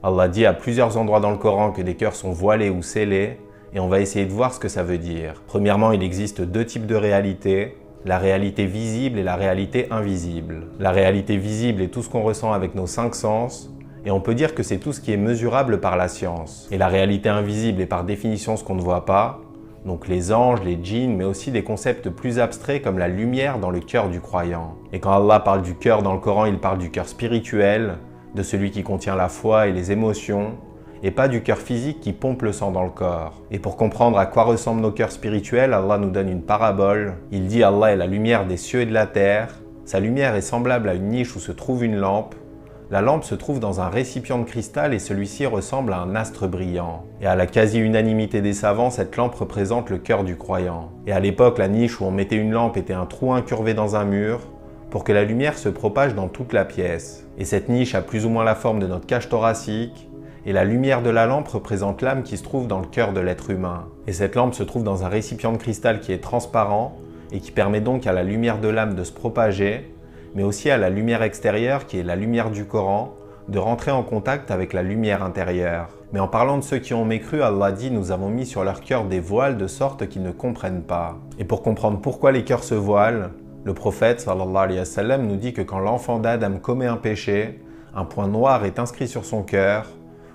Allah dit à plusieurs endroits dans le Coran que des cœurs sont voilés ou scellés, et on va essayer de voir ce que ça veut dire. Premièrement, il existe deux types de réalités, la réalité visible et la réalité invisible. La réalité visible est tout ce qu'on ressent avec nos 5 sens, et on peut dire que c'est tout ce qui est mesurable par la science. Et la réalité invisible est par définition ce qu'on ne voit pas, donc les anges, les djinns, mais aussi des concepts plus abstraits comme la lumière dans le cœur du croyant. Et quand Allah parle du cœur dans le Coran, il parle du cœur spirituel, de celui qui contient la foi et les émotions, et pas du cœur physique qui pompe le sang dans le corps. Et pour comprendre à quoi ressemblent nos cœurs spirituels, Allah nous donne une parabole. Il dit Allah est la lumière des cieux et de la terre. Sa lumière est semblable à une niche où se trouve une lampe. La lampe se trouve dans un récipient de cristal et celui-ci ressemble à un astre brillant. Et à la quasi-unanimité des savants, cette lampe représente le cœur du croyant. Et à l'époque, la niche où on mettait une lampe était un trou incurvé dans un mur pour que la lumière se propage dans toute la pièce. Et cette niche a plus ou moins la forme de notre cage thoracique, et la lumière de la lampe représente l'âme qui se trouve dans le cœur de l'être humain. Et cette lampe se trouve dans un récipient de cristal qui est transparent et qui permet donc à la lumière de l'âme de se propager, mais aussi à la lumière extérieure qui est la lumière du Coran, de rentrer en contact avec la lumière intérieure. Mais en parlant de ceux qui ont mécru, Allah dit « Nous avons mis sur leur cœur des voiles de sorte qu'ils ne comprennent pas ». Et pour comprendre pourquoi les cœurs se voilent, le prophète sallallahu alayhi wa sallam nous dit que quand l'enfant d'Adam commet un péché, un point noir est inscrit sur son cœur.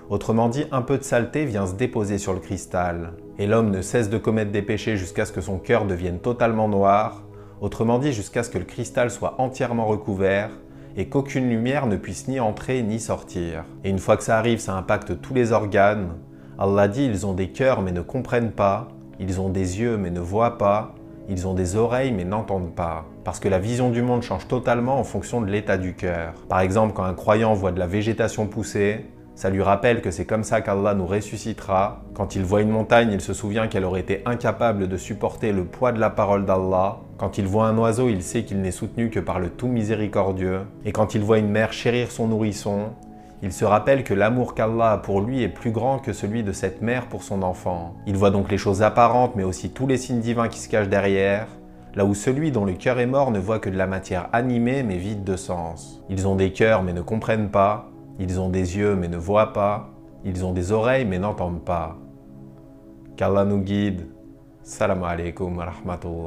Autrement dit, un peu de saleté vient se déposer sur le cristal. Et l'homme ne cesse de commettre des péchés jusqu'à ce que son cœur devienne totalement noir, autrement dit jusqu'à ce que le cristal soit entièrement recouvert et qu'aucune lumière ne puisse ni entrer ni sortir. Et une fois que ça arrive, ça impacte tous les organes. Allah dit, ils ont des cœurs mais ne comprennent pas, ils ont des yeux mais ne voient pas, ils ont des oreilles mais n'entendent pas. Parce que la vision du monde change totalement en fonction de l'état du cœur. Par exemple, quand un croyant voit de la végétation pousser, ça lui rappelle que c'est comme ça qu'Allah nous ressuscitera. Quand il voit une montagne, il se souvient qu'elle aurait été incapable de supporter le poids de la parole d'Allah. Quand il voit un oiseau, il sait qu'il n'est soutenu que par le tout miséricordieux. Et quand il voit une mère chérir son nourrisson, il se rappelle que l'amour qu'Allah a pour lui est plus grand que celui de cette mère pour son enfant. Il voit donc les choses apparentes, mais aussi tous les signes divins qui se cachent derrière, là où celui dont le cœur est mort ne voit que de la matière animée mais vide de sens. Ils ont des cœurs mais ne comprennent pas. Ils ont des yeux mais ne voient pas, ils ont des oreilles mais n'entendent pas. Qu'Allah nous guide. Salam alaikum wa rahmatullah.